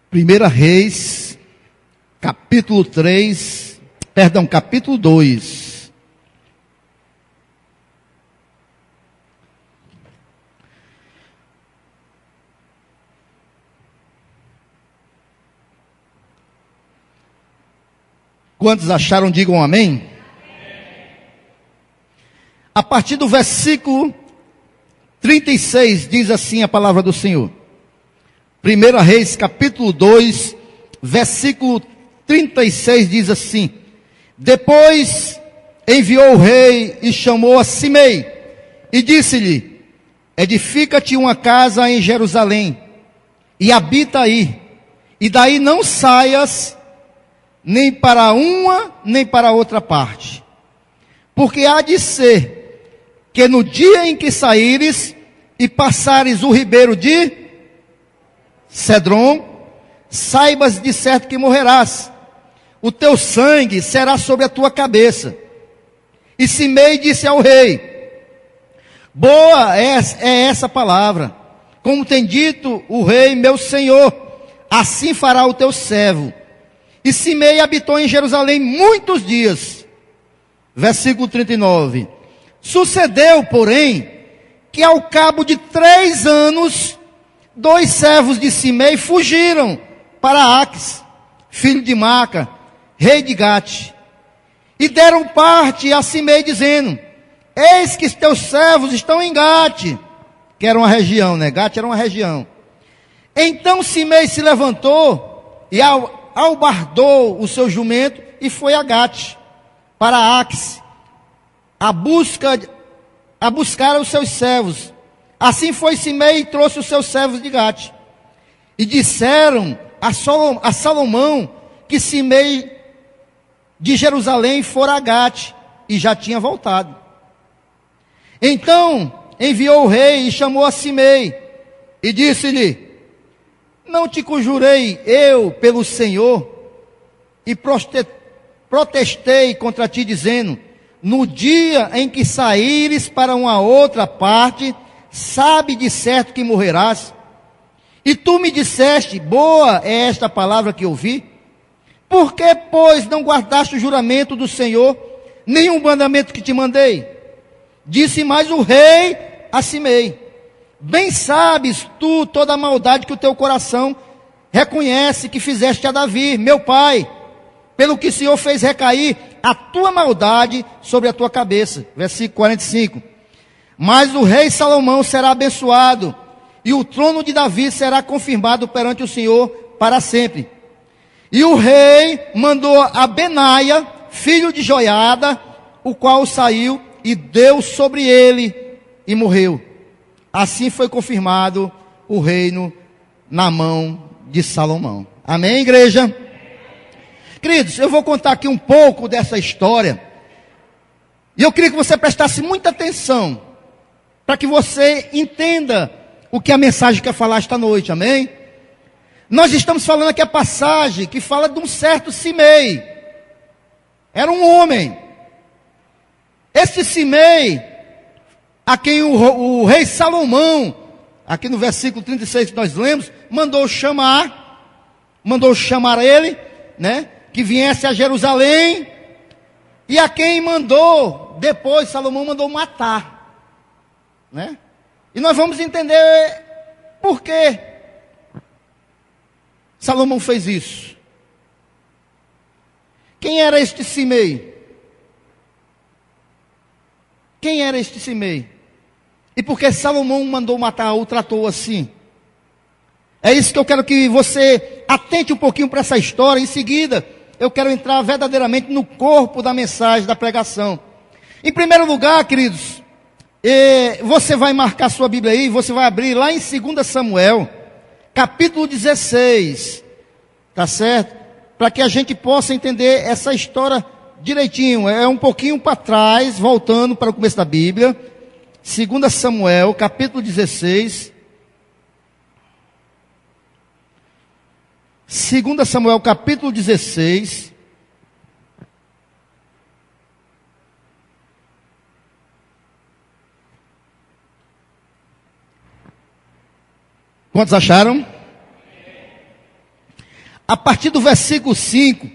Primeira Reis, capítulo 2. Quantos acharam, digam amém. A partir do versículo 36, diz assim a palavra do Senhor. Primeira Reis, capítulo 2, versículo 36, diz assim: Depois enviou o rei e chamou a Simei, e disse-lhe: Edifica-te uma casa em Jerusalém, e habita aí, e daí não saias, nem para uma, nem para outra parte. Porque há de ser, que no dia em que saíres, e passares o ribeiro de Cedron, saibas de certo que morrerás, o teu sangue será sobre a tua cabeça. E Simei disse ao rei: Boa é essa palavra, como tem dito o rei meu senhor, assim fará o teu servo. E Simei habitou em Jerusalém muitos dias. Versículo 39. Sucedeu, porém, que ao cabo de 3 anos, 2 servos de Simei fugiram para Aques, filho de Maca, rei de Gate, e deram parte a Simei, dizendo: Eis que teus servos estão em Gate, que era uma região, né? Gate era uma região. Então Simei se levantou e albardou o seu jumento e foi a Gate, para Aques, a buscar os seus servos. Assim foi Simei e trouxe os seus servos de Gate. E disseram a Salomão que Simei de Jerusalém fora a Gate e já tinha voltado. Então enviou o rei e chamou a Simei e disse-lhe: Não te conjurei eu pelo Senhor e protestei contra ti, dizendo: No dia em que saíres para uma outra parte, sabe de certo que morrerás. E tu me disseste: Boa é esta palavra que ouvi. Por que, pois, não guardaste o juramento do Senhor, nem o mandamento que te mandei? Disse mais o rei a Simei: Bem sabes tu toda a maldade que o teu coração reconhece que fizeste a Davi, meu pai, pelo que o Senhor fez recair a tua maldade sobre a tua cabeça. Versículo 45. Mas o rei Salomão será abençoado, e o trono de Davi será confirmado perante o Senhor para sempre. E o rei mandou a Benaia, filho de Joiada, o qual saiu e deu sobre ele e morreu. Assim foi confirmado o reino na mão de Salomão. Amém, igreja? Queridos, eu vou contar aqui um pouco dessa história. E eu queria que você prestasse muita atenção, para que você entenda o que a mensagem quer falar esta noite, amém? Nós estamos falando aqui a passagem que fala de um certo Simei. Era um homem. Esse Simei, a quem o rei Salomão, aqui no versículo 36 que nós lemos, mandou chamar ele, né? Que viesse a Jerusalém, e a quem mandou, depois Salomão mandou matar, né? E nós vamos entender por que Salomão fez isso. Quem era este Simei? Quem era este Simei? E por que Salomão mandou matar ou tratou assim? É isso que eu quero que você atente um pouquinho para essa história. Em seguida, eu quero entrar verdadeiramente no corpo da mensagem, da pregação. Em primeiro lugar, queridos, você vai marcar sua Bíblia aí, você vai abrir lá em 2 Samuel, capítulo 16, tá certo? Para que a gente possa entender essa história direitinho. É um pouquinho para trás, voltando para o começo da Bíblia. 2 Samuel, capítulo 16. 2 Samuel, capítulo 16. Quantos acharam? a partir do versículo 5,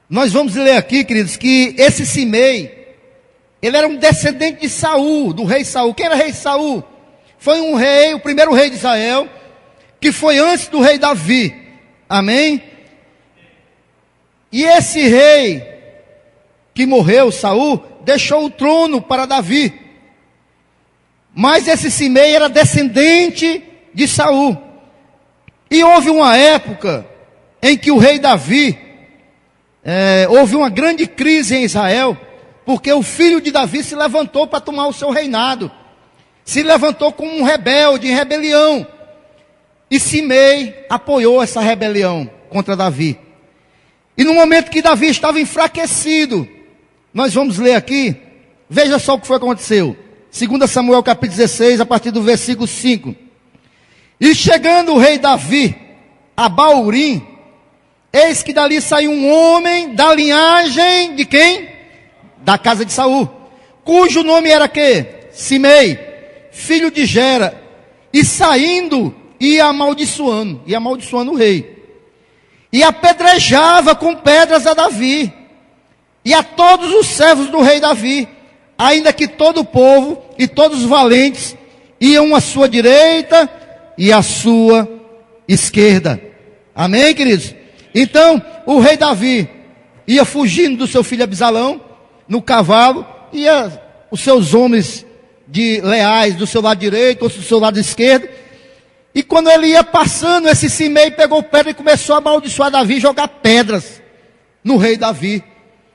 nós vamos ler aqui, queridos, que esse Simei, ele era um descendente de Saul, do rei Saul. Quem era rei Saul? Foi um rei, o primeiro rei de Israel, que foi antes do rei Davi. Amém? E esse rei que morreu, Saul, deixou o trono para Davi. Mas esse Simei era descendente de Saul. E houve uma época em que o rei Davi, houve uma grande crise em Israel, porque o filho de Davi se levantou para tomar o seu reinado. Se levantou como um rebelde, em rebelião. E Simei apoiou essa rebelião contra Davi. E no momento que Davi estava enfraquecido, nós vamos ler aqui, veja só o que foi que aconteceu. 2 Samuel capítulo 16, a partir do versículo 5. E chegando o rei Davi a Baurim, eis que dali saiu um homem da linhagem de quem? Da casa de Saul, cujo nome era que? Simei, filho de Gera, e saindo ia amaldiçoando o rei, e apedrejava com pedras a Davi, e a todos os servos do rei Davi, ainda que todo o povo e todos os valentes iam à sua direita e à sua esquerda. Amém, queridos? Então, o rei Davi ia fugindo do seu filho Absalão, no cavalo, e os seus homens leais do seu lado direito, outros do seu lado esquerdo. E quando ele ia passando, esse Simei pegou pedra e começou a amaldiçoar Davi, jogar pedras no rei Davi.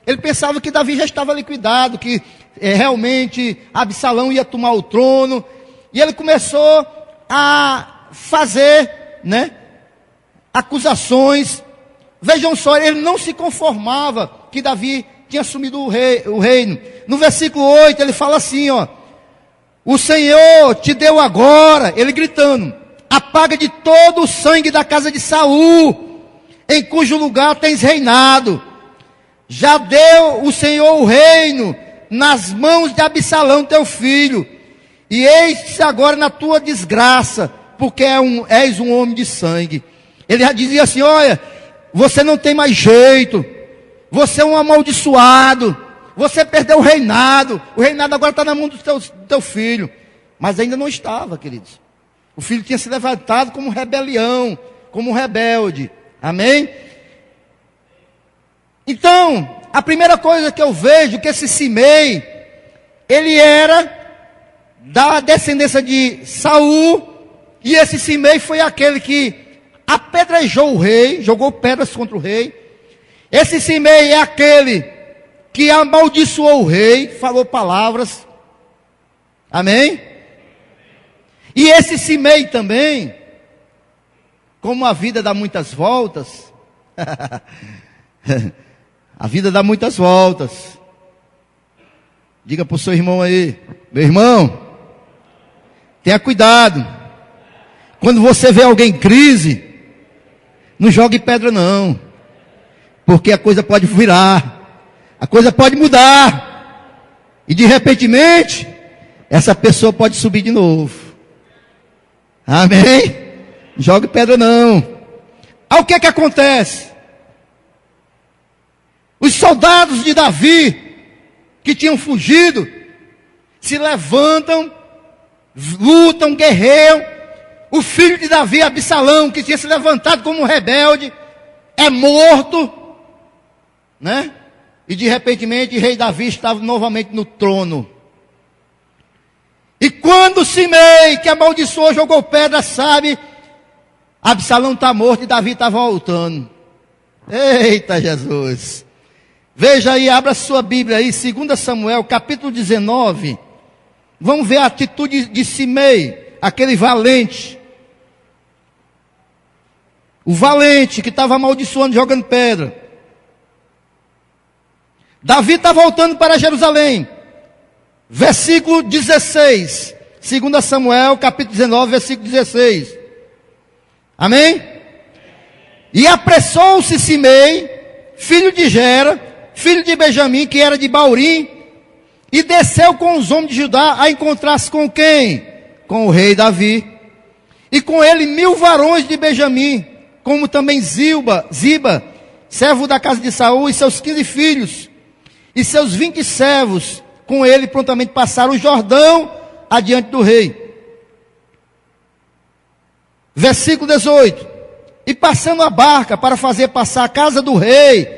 Ele pensava que Davi já estava liquidado, que realmente Absalão ia tomar o trono. E ele começou a fazer, acusações. Vejam só, ele não se conformava que Davi tinha assumido o reino. No versículo 8 ele fala assim, o Senhor te deu agora, ele gritando, a paga de todo o sangue da casa de Saul, em cujo lugar tens reinado. Já deu o Senhor o reino nas mãos de Absalão teu filho, e eis-te agora na tua desgraça, porque és um homem de sangue. Ele já dizia assim, olha, você não tem mais jeito, você é um amaldiçoado, você perdeu o reinado agora está na mão do teu filho. Mas ainda não estava, queridos. O filho tinha se levantado como rebelião, como rebelde. Amém? Então, a primeira coisa que eu vejo, que esse Simei, ele era da descendência de Saul, e esse Simei foi aquele que apedrejou o rei, jogou pedras contra o rei. Esse Simei é aquele que amaldiçoou o rei, falou palavras. Amém? E esse Simei também, como a vida dá muitas voltas, a vida dá muitas voltas. Diga para o seu irmão aí, meu irmão, tenha cuidado. Quando você vê alguém em crise, não jogue pedra não, porque a coisa pode virar, a coisa pode mudar, e de repentemente, essa pessoa pode subir de novo. Amém? Não jogue pedra não. Aí o que é que acontece? Os soldados de Davi, que tinham fugido, se levantam, lutam, guerreiam. O filho de Davi, Absalão, que tinha se levantado como um rebelde, é morto, E de repentemente, o rei Davi estava novamente no trono. E quando Simei, que amaldiçoou, jogou pedra, sabe, Absalão está morto e Davi está voltando. Eita Jesus! Veja aí, abra sua Bíblia aí, 2 Samuel, capítulo 19. Vamos ver a atitude de Simei, aquele valente. O valente que estava amaldiçoando, jogando pedra. Davi está voltando para Jerusalém. Versículo 16. 2 Samuel, capítulo 19, versículo 16. Amém? E apressou-se Simei, filho de Gera, filho de Benjamim, que era de Baurim, e desceu com os homens de Judá a encontrar-se com quem? Com o rei Davi. E com ele 1000 varões de Benjamim, como também Ziba, servo da casa de Saul, e seus 15 filhos, e seus 20 servos, com ele prontamente passaram o Jordão adiante do rei. Versículo 18. E passando a barca para fazer passar a casa do rei,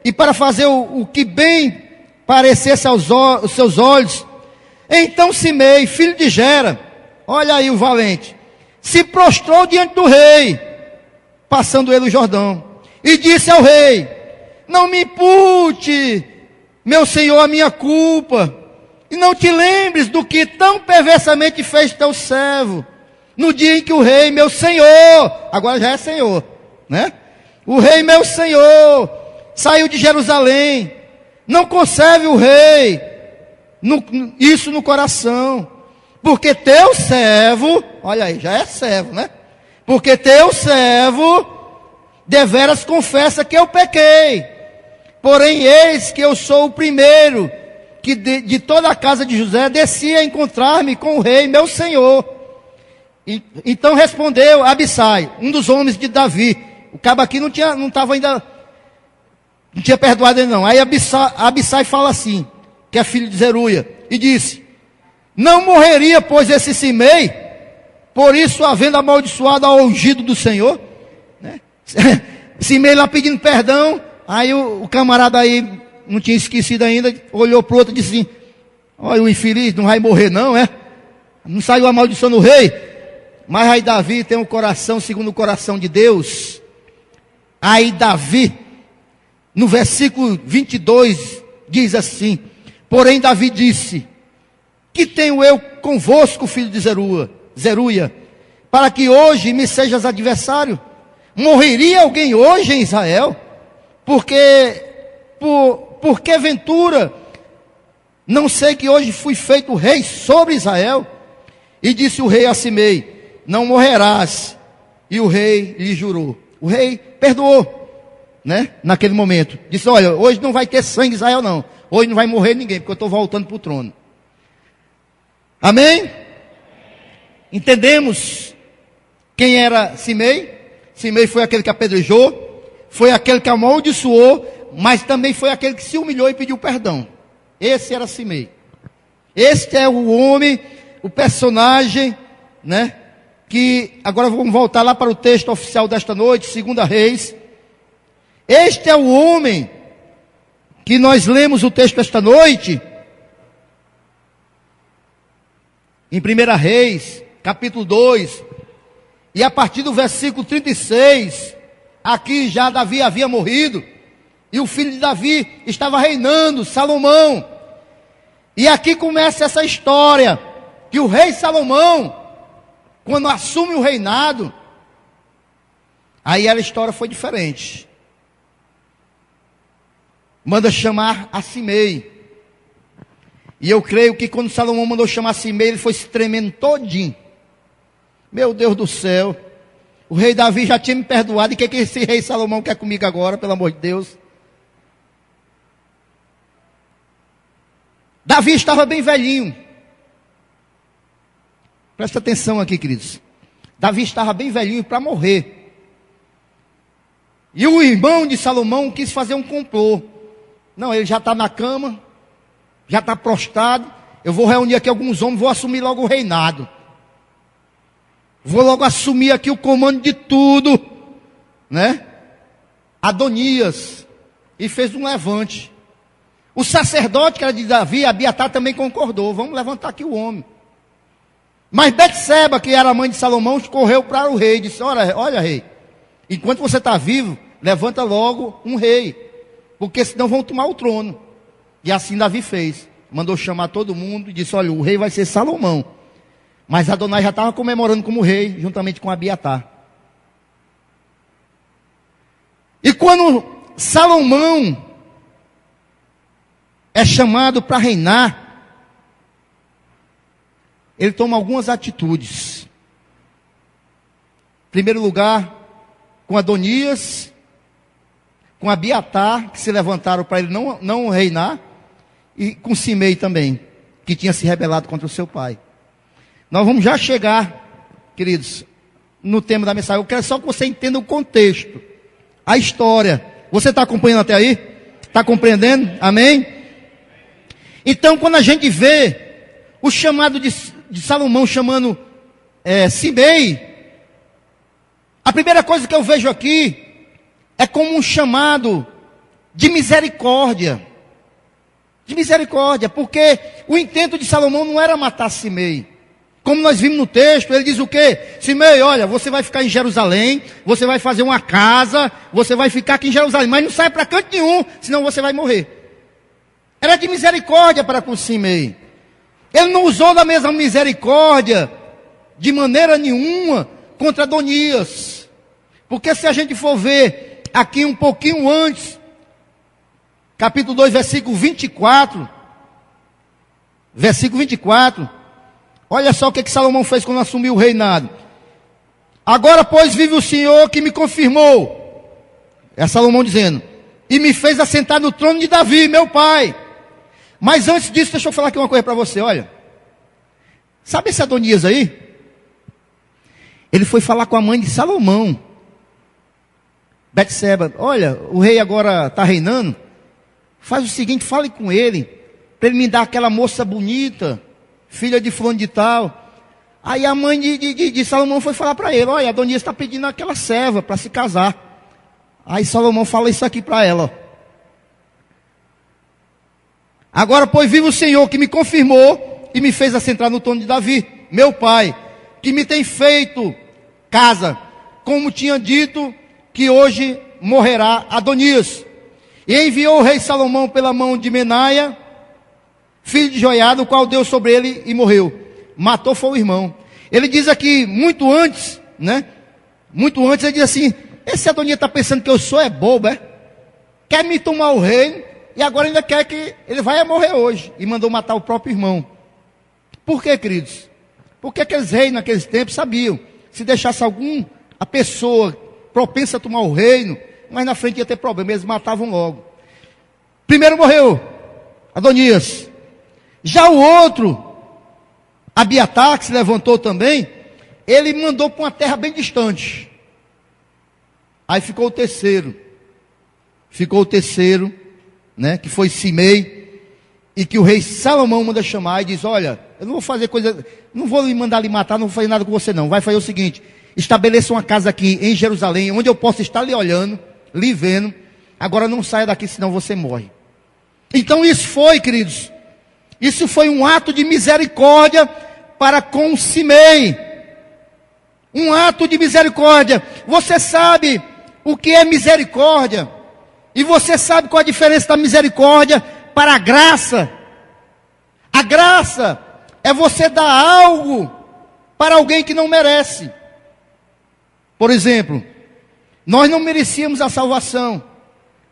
e para fazer o que bem parecesse aos seus olhos, então Simei, filho de Gera, olha aí o valente, se prostrou diante do rei, passando ele o Jordão, e disse ao rei: não me impute, meu senhor, a minha culpa, e não te lembres do que tão perversamente fez teu servo, no dia em que o rei, meu senhor, agora já é senhor, né? O rei, meu senhor, saiu de Jerusalém. Não conserve o rei isso no coração, porque teu servo, olha aí, já é servo, né? Porque teu servo deveras confessa que eu pequei. Porém, eis que eu sou o primeiro que de toda a casa de José desci a encontrar-me com o rei, meu senhor. Então respondeu Abissai, um dos homens de Davi. O cabo aqui não tinha perdoado ele não. Aí Abissai fala assim, que é filho de Zeruia, e disse: não morreria, pois, esse Simei, por isso havendo amaldiçoado ao ungido do Senhor, né? Simei lá pedindo perdão. Aí o camarada aí não tinha esquecido ainda, olhou para o outro e disse assim: olha, o infeliz não vai morrer não, é? Não saiu a maldição do rei? Mas aí Davi tem um coração segundo o coração de Deus. Aí Davi, no versículo 22, diz assim: porém Davi disse: que tenho eu convosco, filho de Zeruia, para que hoje me sejas adversário? Morreria alguém hoje em Israel? Porque ventura, não sei que hoje fui feito rei sobre Israel? E disse o rei a Simei: não morrerás. E o rei lhe jurou. O rei perdoou, né? Naquele momento. Disse: olha, hoje não vai ter sangue em Israel não. Hoje não vai morrer ninguém, porque eu estou voltando para o trono. Amém? Entendemos quem era Simei? Simei foi aquele que apedrejou, foi aquele que amaldiçoou, mas também foi aquele que se humilhou e pediu perdão. Esse era Simei. Este é o homem, o personagem, né? Que agora vamos voltar lá para o texto oficial desta noite, 2 Reis. Este é o homem que nós lemos o texto esta noite, em 1 Reis, capítulo 2, e a partir do versículo 36, aqui já Davi havia morrido, e o filho de Davi estava reinando, Salomão. E aqui começa essa história, que o rei Salomão, quando assume o reinado, aí a história foi diferente. Manda chamar a Simei. E eu creio que quando Salomão mandou chamar Simei, ele foi se tremendo todinho. Meu Deus do céu. O rei Davi já tinha me perdoado. E o que esse rei Salomão quer comigo agora, pelo amor de Deus? Davi estava bem velhinho. Presta atenção aqui, queridos. Davi estava bem velhinho para morrer. E o irmão de Salomão quis fazer um complô. Não, ele já está na cama, já está prostrado. Eu vou reunir aqui alguns homens, vou assumir logo o reinado. Vou logo assumir aqui o comando de tudo, né? Adonias. E fez um levante. O sacerdote que era de Davi, Abiatar, também concordou. Vamos levantar aqui o homem. Mas Betseba, que era a mãe de Salomão, correu para o rei e disse: olha rei, enquanto você está vivo, levanta logo um rei, porque senão vão tomar o trono. E assim Davi fez. Mandou chamar todo mundo e disse: olha, o rei vai ser Salomão. Mas Adonai já estava comemorando como rei, juntamente com Abiatar. E quando Salomão é chamado para reinar, ele toma algumas atitudes. Em primeiro lugar, com Adonias, com Abiatar, que se levantaram para ele não reinar, e com Simei também, que tinha se rebelado contra o seu pai. Nós vamos já chegar, queridos, no tema da mensagem. Eu quero só que você entenda o contexto, a história. Você está acompanhando até aí? Está compreendendo? Amém? Então, quando a gente vê o chamado de Salomão chamando Simei, a primeira coisa que eu vejo aqui é como um chamado de misericórdia. De misericórdia, porque o intento de Salomão não era matar Simei. Como nós vimos no texto, ele diz o quê? Simei, olha, você vai ficar em Jerusalém, você vai fazer uma casa, você vai ficar aqui em Jerusalém, mas não sai para canto nenhum, senão você vai morrer. Era de misericórdia para com Simei. Ele não usou da mesma misericórdia, de maneira nenhuma, contra Adonias. Porque se a gente for ver aqui um pouquinho antes, capítulo 2, versículo 24, olha só o que Salomão fez quando assumiu o reinado. Agora, pois, vive o Senhor que me confirmou, é Salomão dizendo, e me fez assentar no trono de Davi, meu pai. Mas antes disso, deixa eu falar aqui uma coisa para você, olha. Sabe esse Adonias aí? Ele foi falar com a mãe de Salomão, Betseba. Olha, o rei agora está reinando. Faz o seguinte, fale com ele, para ele me dar aquela moça bonita, filha de fulano de tal. Aí a mãe de Salomão foi falar para ele, olha, Adonias está pedindo aquela serva para se casar. Aí Salomão fala isso aqui para ela, ó. Agora, pois, vive o Senhor que me confirmou e me fez assentar no trono de Davi, meu pai, que me tem feito casa, como tinha dito que hoje morrerá Adonias. E enviou o rei Salomão pela mão de Menaia, filho de Joiada, o qual deu sobre ele e morreu. Matou foi o irmão. Ele diz aqui, muito antes, né? Muito antes, ele diz assim, esse Adonias está pensando que eu sou bobo, é? Quer me tomar o reino, e agora ainda quer que ele vai morrer hoje. E mandou matar o próprio irmão. Por quê, queridos? Porque aqueles reis naqueles tempos sabiam, se deixasse a pessoa propensa a tomar o reino, mas na frente ia ter problema, eles matavam logo. Primeiro morreu Adonias. Já o outro, Abiatar, que se levantou também, ele mandou para uma terra bem distante. Aí ficou o terceiro, né, que foi Simei, e que o rei Salomão manda chamar e diz, olha, eu não vou fazer coisa, não vou lhe mandar lhe matar, não vou fazer nada com você não, vai fazer o seguinte, estabeleça uma casa aqui em Jerusalém, onde eu possa estar lhe olhando, lhe vendo, agora não saia daqui, senão você morre. Então isso foi, queridos, isso foi um ato de misericórdia para com Simei, um ato de misericórdia. Você sabe o que é misericórdia, e você sabe qual a diferença da misericórdia para a graça. A graça é você dar algo para alguém que não merece. Por exemplo, nós não merecíamos a salvação,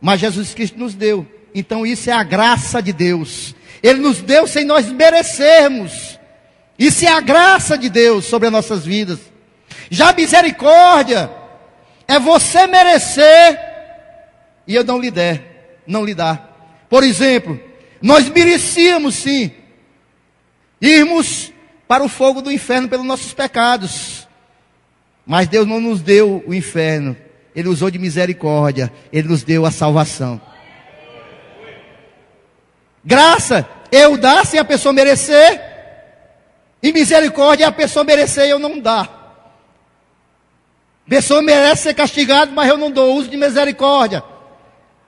mas Jesus Cristo nos deu. Então isso é a graça de Deus. Ele nos deu sem nós merecermos. Isso é a graça de Deus sobre as nossas vidas. Já a misericórdia é você merecer e eu não lhe dar. Por exemplo, nós merecíamos sim irmos para o fogo do inferno pelos nossos pecados. Mas Deus não nos deu o inferno. Ele usou de misericórdia. Ele nos deu a salvação. Graça, eu dar sem a pessoa merecer. E misericórdia é a pessoa merecer e eu não dar. A pessoa merece ser castigada, mas eu não dou. Uso de misericórdia.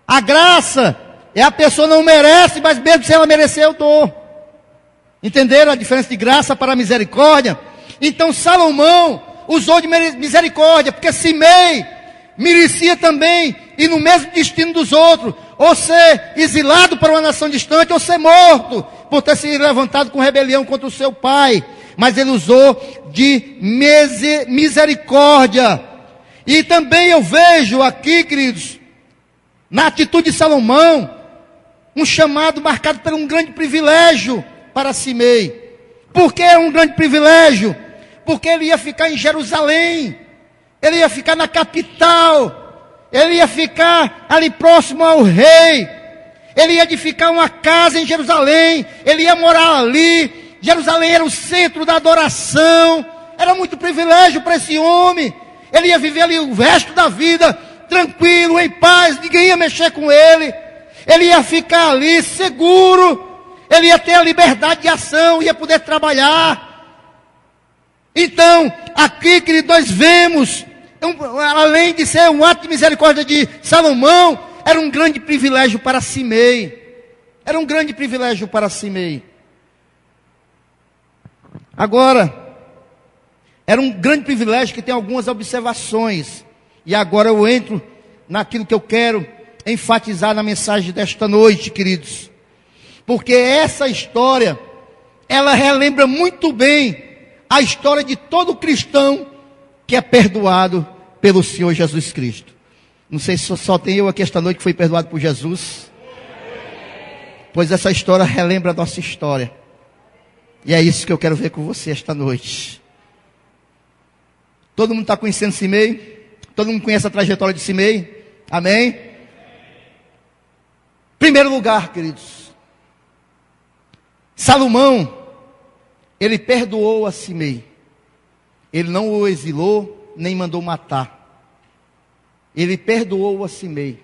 A graça é a pessoa não merece, mas mesmo se ela merecer, eu dou. Entenderam a diferença de graça para misericórdia? Então Salomão usou de misericórdia, porque Simei merecia também ir no mesmo destino dos outros, ou ser exilado para uma nação distante, ou ser morto, por ter se levantado com rebelião contra o seu pai. Mas ele usou de misericórdia. E também eu vejo aqui, queridos, na atitude de Salomão, um chamado marcado por um grande privilégio para Simei. Por que é um grande privilégio? Porque ele ia ficar em Jerusalém, ele ia ficar na capital, ele ia ficar ali próximo ao rei, ele ia edificar uma casa em Jerusalém, ele ia morar ali. Jerusalém era o centro da adoração, Era muito privilégio para esse homem. Ele ia viver ali o resto da vida, tranquilo, em paz, ninguém ia mexer com ele. Ele ia ficar ali seguro. Ele ia ter a liberdade de ação, ia poder trabalhar. Então, aqui, querido, nós vemos, além de ser um ato de misericórdia de Salomão, era um grande privilégio para Simei. Era um grande privilégio para Simei. Agora, era um grande privilégio que tem algumas observações. E agora eu entro naquilo que eu quero enfatizar na mensagem desta noite, queridos. Porque essa história, ela relembra muito bem a história de todo cristão que é perdoado pelo Senhor Jesus Cristo. Não sei se só tem eu aqui esta noite que fui perdoado por Jesus. Pois essa história relembra a nossa história. E é isso que eu quero ver com você esta noite. Todo mundo está conhecendo Simei? Todo mundo conhece a trajetória de Simei? Amém? Primeiro lugar, queridos. Salomão, ele perdoou a Simei. Ele não o exilou, nem mandou matar. Ele perdoou a Simei.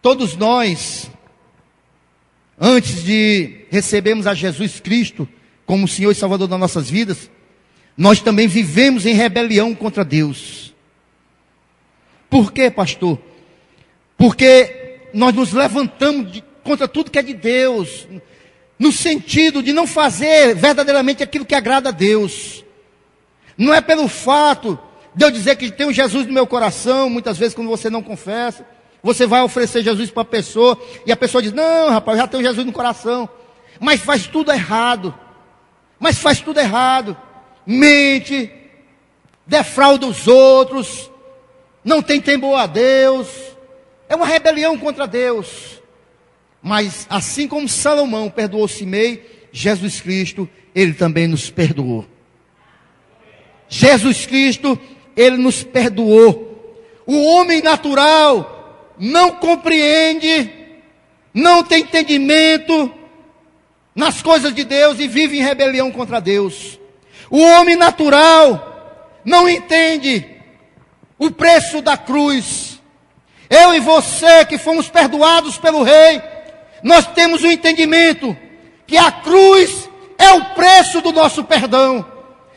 Todos nós, antes de recebermos a Jesus Cristo como Senhor e Salvador das nossas vidas, nós também vivemos em rebelião contra Deus. Por quê, pastor? Porque nós nos levantamos contra tudo que é de Deus, no sentido de não fazer verdadeiramente aquilo que agrada a Deus. Não é pelo fato de eu dizer que tem um Jesus no meu coração. Muitas vezes quando você não confessa, você vai oferecer Jesus para a pessoa, e a pessoa diz, não rapaz, já tenho Jesus no coração, mas faz tudo errado, mente, defrauda os outros, não tem temor a Deus, é uma rebelião contra Deus. Mas assim como Salomão perdoou Simei, Jesus Cristo, ele também nos perdoou. Jesus Cristo, ele nos perdoou. O homem natural não compreende, não tem entendimento nas coisas de Deus e vive em rebelião contra Deus. O homem natural não entende o preço da cruz. Eu e você que fomos perdoados pelo Rei, nós temos o entendimento que a cruz é o preço do nosso perdão.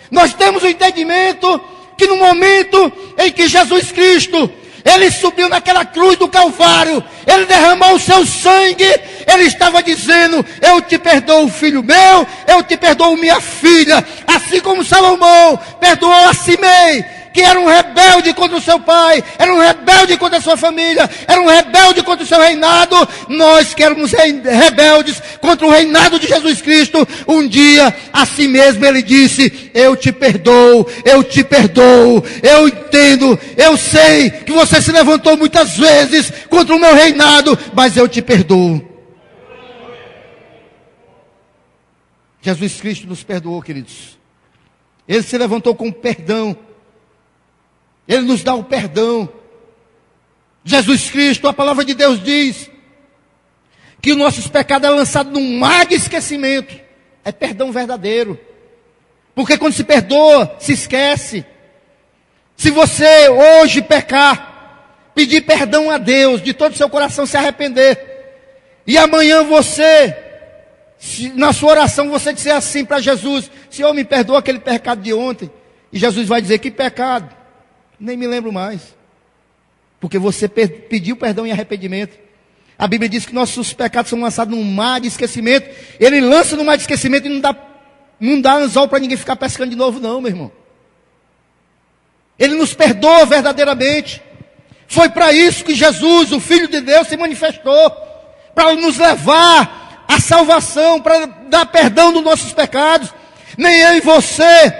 Nós temos o entendimento que no momento em que Jesus Cristo, ele subiu naquela cruz do Calvário, ele derramou o seu sangue, ele estava dizendo, eu te perdoo, filho meu, eu te perdoo, minha filha. Assim como Salomão perdoou a Simei, que era um rebelde contra o seu pai, era um rebelde contra a sua família, era um rebelde contra o seu reinado. Nós que éramos rebeldes contra o reinado de Jesus Cristo, um dia, assim mesmo ele disse, eu te perdoo, eu entendo, eu sei que você se levantou muitas vezes contra o meu reinado, mas eu te perdoo. Jesus Cristo nos perdoou, queridos. Ele se levantou com perdão. Ele nos dá o perdão. Jesus Cristo, a palavra de Deus diz que os nossos pecados é lançado num mar de esquecimento. É perdão verdadeiro. Porque quando se perdoa, se esquece. Se você hoje pecar, pedir perdão a Deus, de todo o seu coração se arrepender, e amanhã você, na sua oração, você disser assim para Jesus, Senhor, me perdoa aquele pecado de ontem. E Jesus vai dizer, que pecado? Nem me lembro mais. Porque você pediu perdão e arrependimento. A Bíblia diz que nossos pecados são lançados num mar de esquecimento. Ele lança no mar de esquecimento e não dá anzol para ninguém ficar pescando de novo não, meu irmão. Ele nos perdoa verdadeiramente. Foi para isso que Jesus, o Filho de Deus, se manifestou. Para nos levar à salvação, para dar perdão dos nossos pecados. Nem eu e você,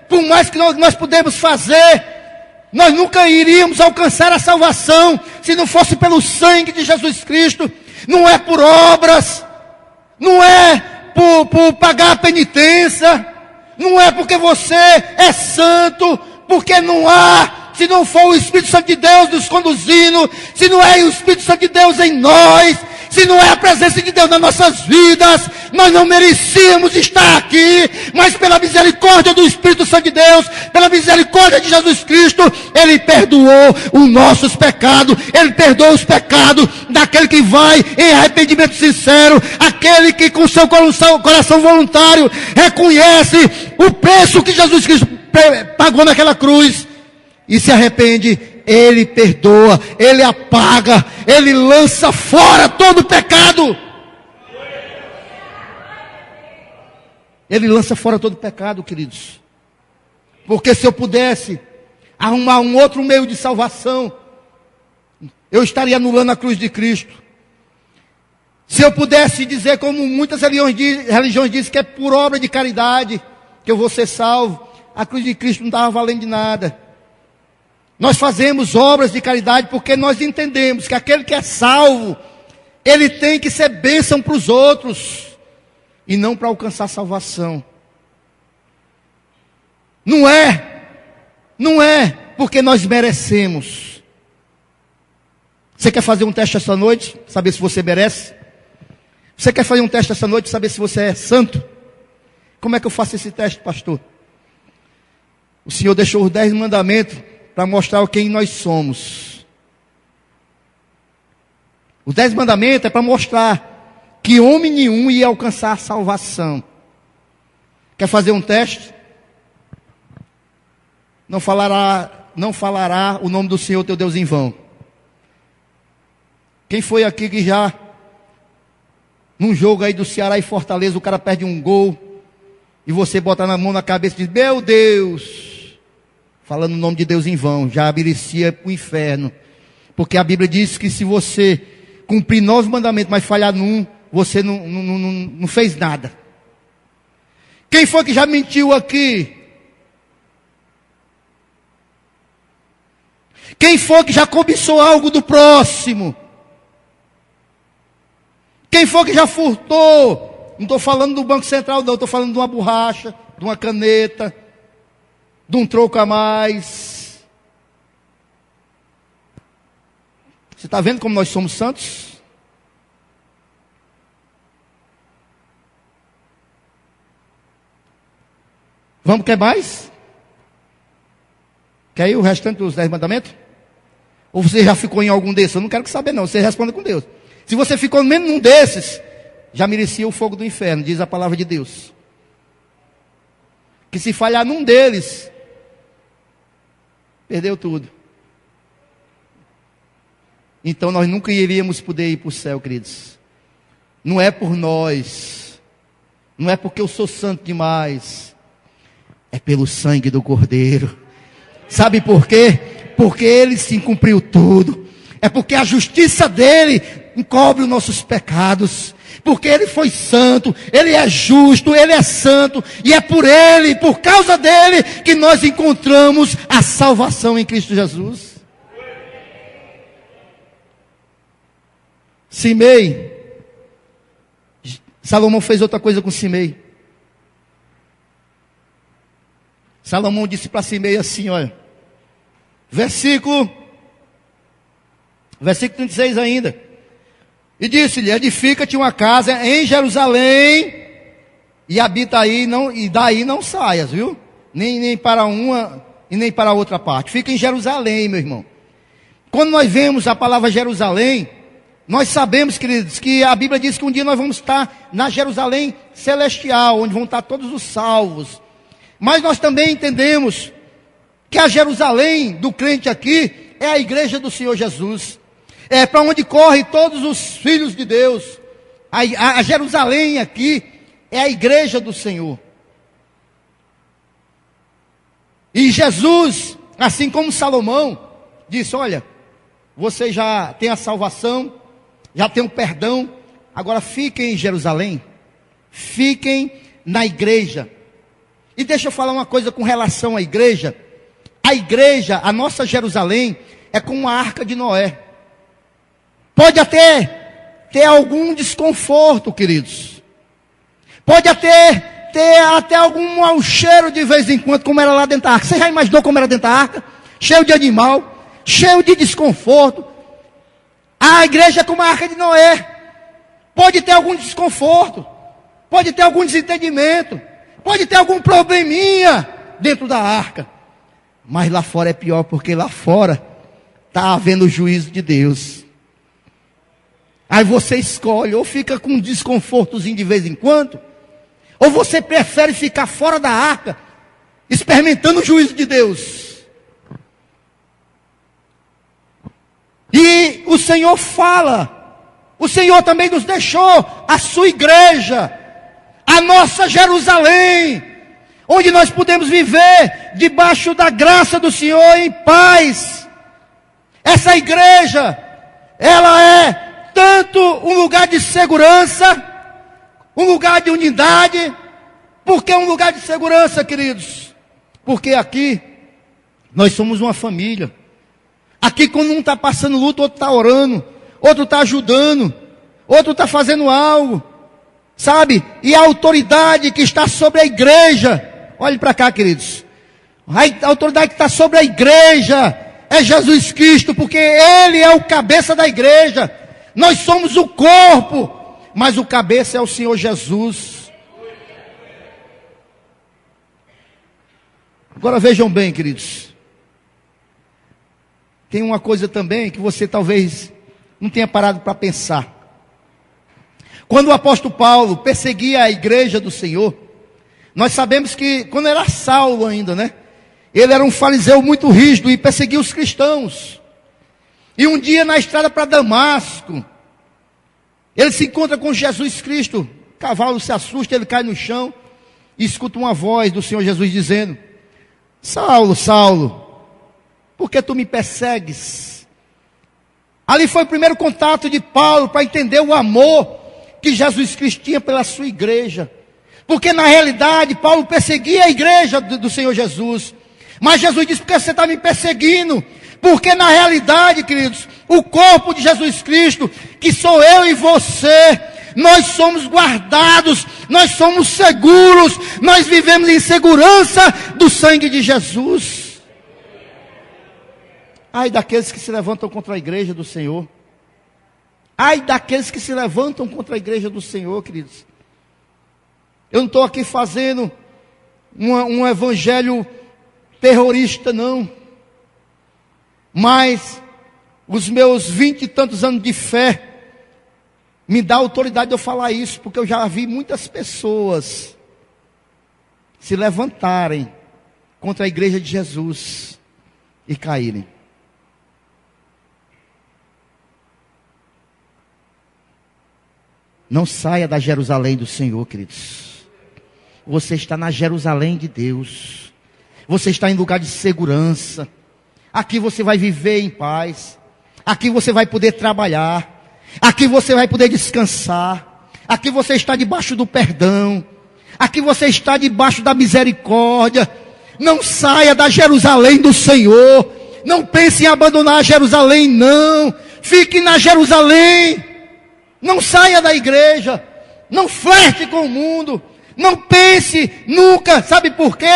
por mais que nós pudemos fazer, nós nunca iríamos alcançar a salvação se não fosse pelo sangue de Jesus Cristo. Não é por obras, não é por pagar a penitência, não é porque você é santo, porque não há, se não for o Espírito Santo de Deus nos conduzindo, se não é o Espírito Santo de Deus em nós, Se não é a presença de Deus nas nossas vidas, nós não merecíamos estar aqui, mas pela misericórdia do Espírito Santo de Deus, pela misericórdia de Jesus Cristo, Ele perdoou os nossos pecados, Ele perdoa os pecados daquele que vai em arrependimento sincero, aquele que com seu coração voluntário reconhece o preço que Jesus Cristo pagou naquela cruz e se arrepende. Ele perdoa, Ele apaga, Ele lança fora todo o pecado. Ele lança fora todo o pecado, queridos. Porque se eu pudesse arrumar um outro meio de salvação, eu estaria anulando a cruz de Cristo. Se eu pudesse dizer, como muitas religiões dizem, que é por obra de caridade que eu vou ser salvo, a cruz de Cristo não estava valendo de nada. Nós fazemos obras de caridade porque nós entendemos que aquele que é salvo, ele tem que ser bênção para os outros, e não para alcançar salvação. Não é porque nós merecemos. Você quer fazer um teste essa noite, saber se você merece? Você quer fazer um teste essa noite, saber se você é santo? Como é que eu faço esse teste, pastor? O Senhor deixou os 10 mandamentos para mostrar quem nós somos. Os 10 mandamentos é para mostrar que homem nenhum ia alcançar a salvação. Quer fazer um teste? Não falará o nome do Senhor teu Deus em vão. Quem foi aqui que já, num jogo aí do Ceará e Fortaleza, o cara perde um gol, e você bota na mão na cabeça e diz, meu Deus, falando o nome de Deus em vão, já merecia para o inferno. Porque a Bíblia diz que se você cumprir 9 mandamentos, mas falhar num, você não fez nada. Quem foi que já mentiu aqui? Quem foi que já cobiçou algo do próximo? Quem foi que já furtou? Não estou falando do Banco Central, não. Estou falando de uma borracha, de uma caneta, de um troco a mais. Você está vendo como nós somos santos? Vamos, quer mais? Quer ir o restante dos 10 mandamentos? Ou você já ficou em algum desses? Eu não quero saber não, você responda com Deus. Se você ficou menos num desses, já merecia o fogo do inferno, diz a palavra de Deus. Que se falhar num deles, perdeu tudo. Então nós nunca iríamos poder ir para o céu, queridos. Não é por nós, não é porque eu sou santo demais, é pelo sangue do Cordeiro. Sabe por quê? Porque Ele sim cumpriu tudo. É porque a justiça dEle encobre os nossos pecados. Porque Ele foi santo, Ele é justo, Ele é santo. E é por Ele, por causa dEle, que nós encontramos a salvação em Cristo Jesus. Simei. Salomão fez outra coisa com Simei. Salomão disse para Simei assim, olha. Versículo 36 ainda. E disse-lhe, edifica-te uma casa em Jerusalém, e habita aí, e daí não saias, viu? Nem para uma, e nem para a outra parte. Fica em Jerusalém, meu irmão. Quando nós vemos a palavra Jerusalém, nós sabemos, queridos, que a Bíblia diz que um dia nós vamos estar na Jerusalém celestial, onde vão estar todos os salvos. Mas nós também entendemos que a Jerusalém do crente aqui é a igreja do Senhor Jesus. É para onde correm todos os filhos de Deus. A Jerusalém aqui é a igreja do Senhor. E Jesus, assim como Salomão, disse, olha, você já tem a salvação, já tem o perdão, agora fiquem em Jerusalém, fiquem na igreja. E deixa eu falar uma coisa com relação à igreja. A igreja, a nossa Jerusalém, é como a arca de Noé. Pode até ter algum desconforto, queridos. Pode até ter algum mau cheiro de vez em quando, como era lá dentro da arca. Você já imaginou como era dentro da arca? Cheio de animal, cheio de desconforto. A igreja é como a arca de Noé. Pode ter algum desconforto, pode ter algum desentendimento, pode ter algum probleminha dentro da arca. Mas lá fora é pior, porque lá fora está havendo o juízo de Deus. Aí você escolhe, ou fica com um desconfortozinho de vez em quando, ou você prefere ficar fora da arca, experimentando o juízo de Deus. E o Senhor fala, o Senhor também nos deixou a sua igreja, a nossa Jerusalém, onde nós podemos viver debaixo da graça do Senhor em paz. Essa igreja, ela é tanto um lugar de segurança, um lugar de unidade. Por que um lugar de segurança, queridos? Porque aqui nós somos uma família. Aqui quando um está passando luto, outro está orando, outro está ajudando, outro está fazendo algo, sabe? E a autoridade que está sobre a igreja, olhe para cá, queridos, a autoridade que está sobre a igreja é Jesus Cristo, porque Ele é o cabeça da igreja. Nós somos o corpo, mas o cabeça é o Senhor Jesus. Agora vejam bem, queridos, tem uma coisa também que você talvez não tenha parado para pensar. Quando o apóstolo Paulo perseguia a igreja do Senhor, nós sabemos que quando era Saulo ainda, né? Ele era um fariseu muito rígido e perseguia os cristãos. E um dia na estrada para Damasco, ele se encontra com Jesus Cristo. O cavalo se assusta, ele cai no chão e escuta uma voz do Senhor Jesus dizendo: Saulo, Saulo, por que tu me persegues? Ali foi o primeiro contato de Paulo para entender o amor que Jesus Cristo tinha pela sua igreja. Porque na realidade Paulo perseguia a igreja do Senhor Jesus. Mas Jesus disse: por que você está me perseguindo? Porque na realidade, queridos, o corpo de Jesus Cristo, que sou eu e você, nós somos guardados, nós somos seguros, nós vivemos em segurança do sangue de Jesus. Ai daqueles que se levantam contra a igreja do Senhor. Ai daqueles que se levantam contra a igreja do Senhor, queridos. Eu não estou aqui fazendo um evangelho terrorista, não. Mas os meus 20 e tantos anos de fé me dá autoridade de eu falar isso, porque eu já vi muitas pessoas se levantarem contra a igreja de Jesus e caírem. Não saia da Jerusalém do Senhor, queridos. Você está na Jerusalém de Deus. Você está em lugar de segurança. Aqui você vai viver em paz. Aqui você vai poder trabalhar. Aqui você vai poder descansar. Aqui você está debaixo do perdão. Aqui você está debaixo da misericórdia. Não saia da Jerusalém do Senhor. Não pense em abandonar a Jerusalém, não. Fique na Jerusalém. Não saia da igreja. Não flerte com o mundo. Não pense nunca. Sabe por quê?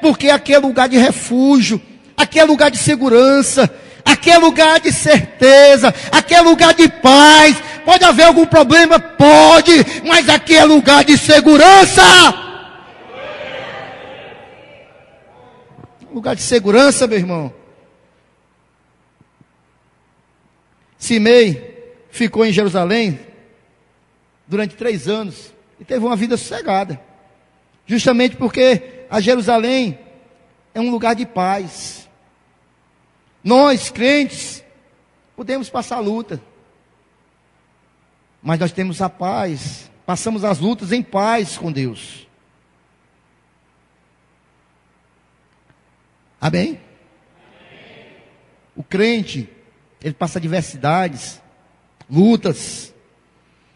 Porque aqui é lugar de refúgio. Aqui é lugar de segurança. Aqui é lugar de certeza. Aqui é lugar de paz. Pode haver algum problema? Pode. Mas aqui é lugar de segurança. Lugar de segurança, meu irmão. Simei ficou em Jerusalém durante 3 anos. E teve uma vida sossegada. Justamente porque a Jerusalém é um lugar de paz. Nós, crentes, podemos passar luta. Mas nós temos a paz. Passamos as lutas em paz com Deus. Amém? O crente, ele passa adversidades, lutas.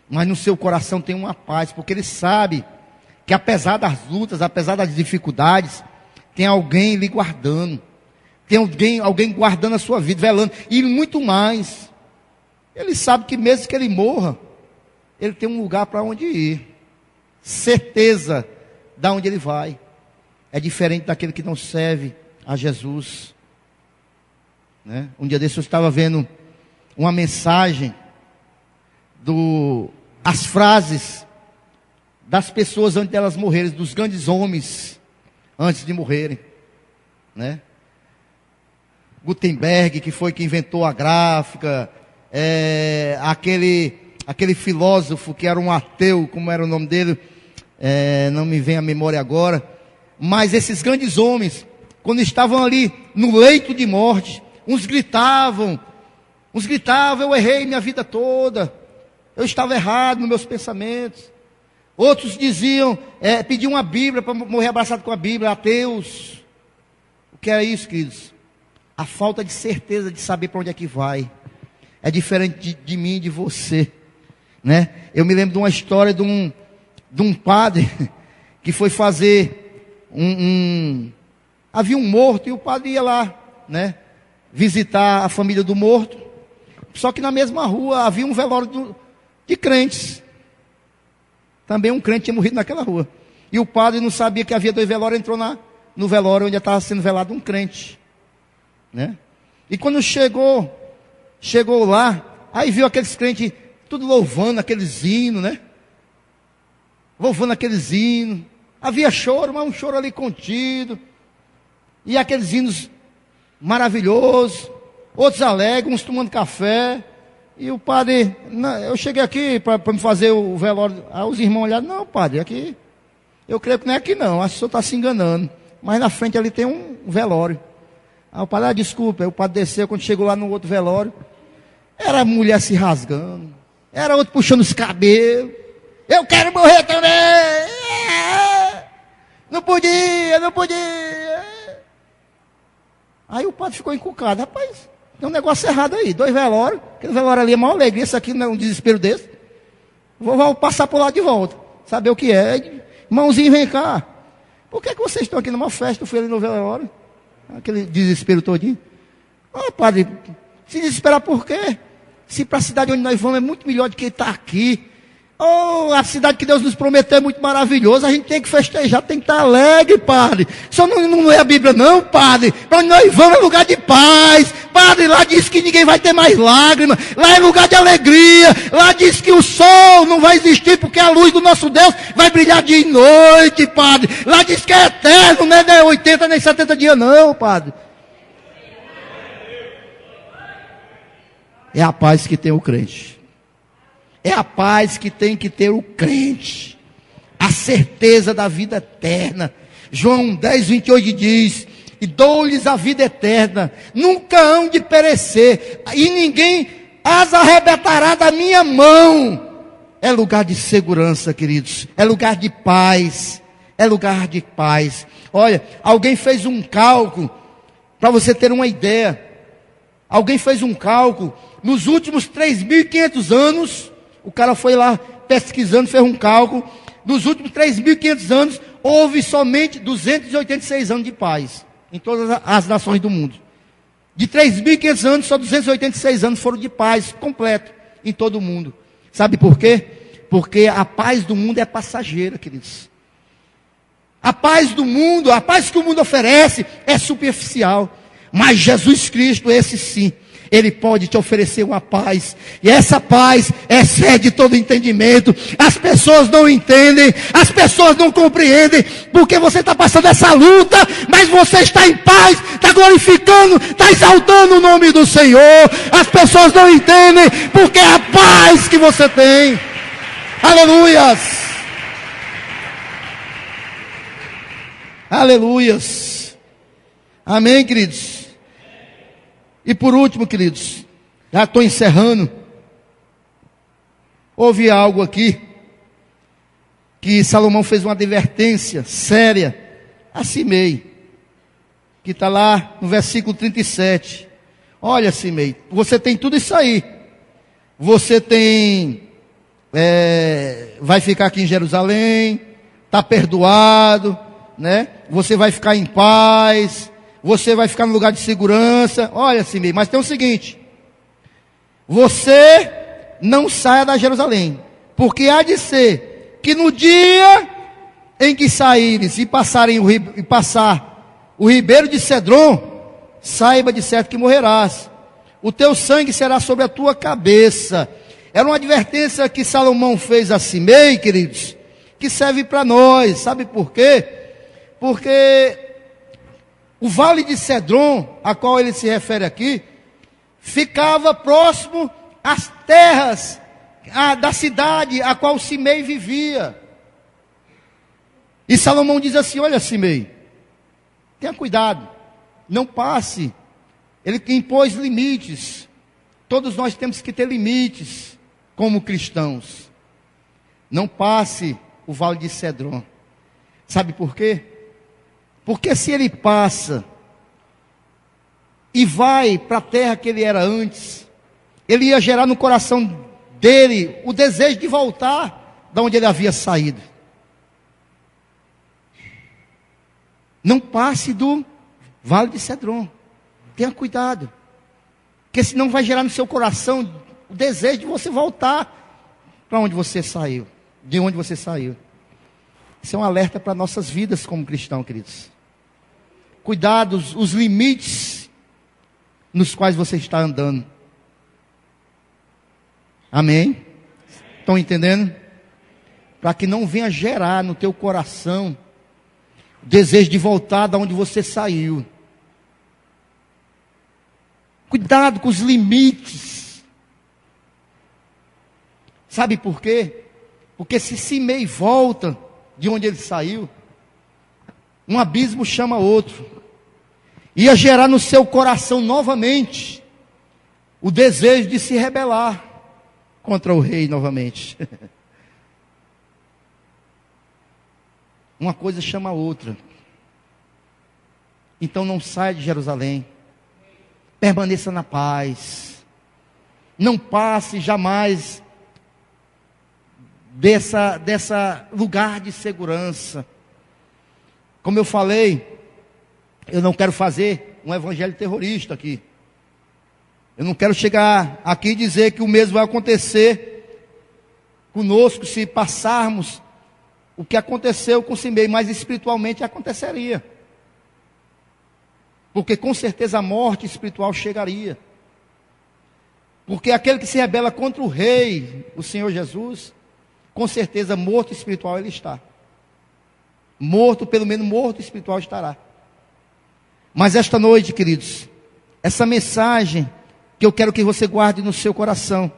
Mas no seu coração tem uma paz. Porque ele sabe que apesar das lutas, apesar das dificuldades, tem alguém lhe guardando. Tem alguém guardando a sua vida, velando. E muito mais. Ele sabe que mesmo que ele morra, ele tem um lugar para onde ir. Certeza de onde ele vai. É diferente daquele que não serve a Jesus. Né? Um dia desse eu estava vendo uma mensagem do as frases das pessoas antes delas morrerem, dos grandes homens antes de morrerem, né? Gutenberg, que foi quem inventou a gráfica, aquele filósofo que era um ateu, como era o nome dele, não me vem à memória agora, mas esses grandes homens, quando estavam ali no leito de morte, uns gritavam, eu errei minha vida toda, eu estava errado nos meus pensamentos. Outros diziam, pediam uma Bíblia para morrer abraçado com a Bíblia, ateus. O que é isso, queridos? A falta de certeza de saber para onde é que vai. É diferente de mim e de você, né? Eu me lembro de uma história de um padre que foi fazer havia um morto e o padre ia lá, né, visitar a família do morto. Só que na mesma rua havia um velório de crentes. Também um crente tinha morrido naquela rua. E o padre não sabia que havia 2 velórios, entrou no velório onde estava sendo velado um crente, né? E quando chegou lá, aí viu aqueles crentes tudo louvando aqueles hinos, né? Louvando aqueles hinos. Havia choro, mas um choro ali contido. E aqueles hinos maravilhosos. Outros alegres, uns tomando café. E o padre, eu cheguei aqui para me fazer o velório. Aí os irmãos olharam, não, padre, aqui, eu creio que não é aqui não, acho que o senhor está se enganando. Mas na frente ali tem um velório. Aí o padre, desculpa. Aí o padre desceu, quando chegou lá no outro velório, era a mulher se rasgando, era outro puxando os cabelos. Eu quero morrer também. Não podia. Aí o padre ficou encucado. Rapaz, tem um negócio errado aí. 2 velórios. Aquele velório ali é maior alegria. Isso aqui não é um desespero desse. Vou passar por lá de volta. Saber o que é. Irmãozinho, vem cá. Por que vocês estão aqui numa festa? Eu fui ali no velório. Aquele desespero todinho. Padre, se desesperar por quê? Se para a cidade onde nós vamos é muito melhor do que estar aqui. A cidade que Deus nos prometeu é muito maravilhosa. A gente tem que festejar, tem que estar alegre, padre. Só não é a Bíblia não, padre. Para onde nós vamos é lugar de paz. Padre, lá diz que ninguém vai ter mais lágrimas. Lá é lugar de alegria. Lá diz que o sol não vai existir porque a luz do nosso Deus vai brilhar de noite, padre. Lá diz que é eterno, não é 80 nem 70 dias não, padre. É a paz que tem o crente. É a paz que tem que ter o crente. A certeza da vida eterna. João 10, 28 diz: e dou-lhes a vida eterna, nunca hão de perecer, e ninguém as arrebatará da minha mão. É lugar de segurança, queridos. É lugar de paz. É lugar de paz. Olha, alguém fez um cálculo, para você ter uma ideia. Alguém fez um cálculo, nos últimos 3.500 anos, o cara foi lá pesquisando, fez um cálculo. Nos últimos 3.500 anos, houve somente 286 anos de paz em todas as nações do mundo. De 3.500 anos, só 286 anos foram de paz completo em todo o mundo. Sabe por quê? Porque a paz do mundo é passageira, queridos. A paz do mundo, a paz que o mundo oferece é superficial. Mas Jesus Cristo, esse sim, Ele pode te oferecer uma paz. E essa paz excede todo entendimento. As pessoas não entendem. As pessoas não compreendem. Porque você está passando essa luta. Mas você está em paz. Está glorificando. Está exaltando o nome do Senhor. As pessoas não entendem. Porque é a paz que você tem. Aleluias. Aleluias. Amém, queridos. E por último, queridos, já estou encerrando. Houve algo aqui que Salomão fez uma advertência séria a Simei, que está lá no versículo 37. Olha, Simei, você tem tudo isso aí. Você tem, vai ficar aqui em Jerusalém, está perdoado, né? Você vai ficar em paz. Você vai ficar no lugar de segurança. Olha, Simei, mas tem o seguinte: você não saia da Jerusalém, porque há de ser que no dia em que saíres e passar o ribeiro de Cedron, saiba de certo que morrerás. O teu sangue será sobre a tua cabeça. Era uma advertência que Salomão fez a Simei, queridos, que serve para nós. Sabe por quê? Porque o vale de Cedron, a qual ele se refere aqui, ficava próximo às terras da cidade a qual Simei vivia. E Salomão diz assim: olha, Simei, tenha cuidado, não passe. Ele impôs limites. Todos nós temos que ter limites como cristãos. Não passe o vale de Cedron. Sabe por quê? Porque se ele passa e vai para a terra que ele era antes, ele ia gerar no coração dele o desejo de voltar da onde ele havia saído. Não passe do vale de Cedron. Tenha cuidado, porque senão vai gerar no seu coração o desejo de você voltar para onde você saiu, de onde você saiu. Isso é um alerta para nossas vidas como cristãos, queridos. Cuidados, os limites nos quais você está andando. Amém? Estão entendendo? Para que não venha gerar no teu coração o desejo de voltar da onde você saiu. Cuidado com os limites. Sabe por quê? Porque se Simei volta de onde ele saiu, um abismo chama outro. Ia gerar no seu coração novamente o desejo de se rebelar contra o rei novamente. Uma coisa chama a outra. Então não saia de Jerusalém. Permaneça na paz. Não passe jamais dessa lugar de segurança. Como eu falei, eu não quero fazer um evangelho terrorista aqui. Eu não quero chegar aqui e dizer que o mesmo vai acontecer conosco se passarmos o que aconteceu com Simei, mas espiritualmente aconteceria. Porque com certeza a morte espiritual chegaria. Porque aquele que se rebela contra o rei, o Senhor Jesus, com certeza morto espiritual ele está. Morto, pelo menos morto espiritual estará. Mas esta noite, queridos, essa mensagem que eu quero que você guarde no seu coração,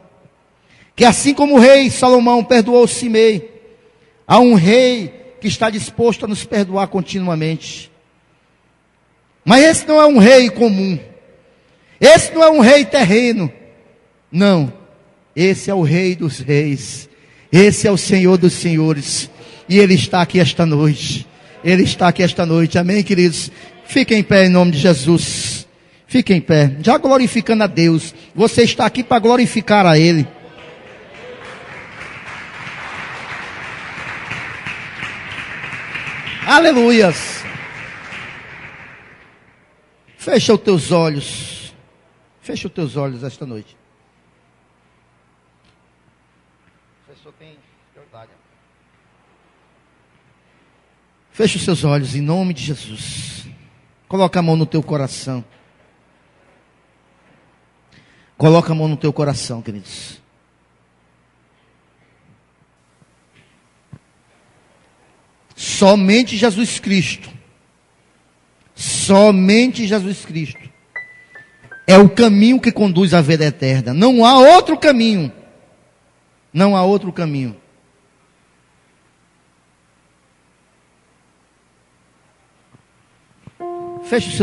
que assim como o rei Salomão perdoou Simei, há um rei que está disposto a nos perdoar continuamente. Mas esse não é um rei comum. Esse não é um rei terreno. Não. Esse é o Rei dos Reis. Esse é o Senhor dos Senhores. E Ele está aqui esta noite. Ele está aqui esta noite. Amém, queridos? Fiquem em pé em nome de Jesus. Fiquem em pé. Já glorificando a Deus. Você está aqui para glorificar a Ele. Aleluias. Fecha os teus olhos. Fecha os teus olhos esta noite. Fecha os seus olhos em nome de Jesus. Coloca a mão no teu coração. Coloca a mão no teu coração, queridos. Somente Jesus Cristo. Somente Jesus Cristo é o caminho que conduz à vida eterna. Não há outro caminho. Não há outro caminho. Feche o seu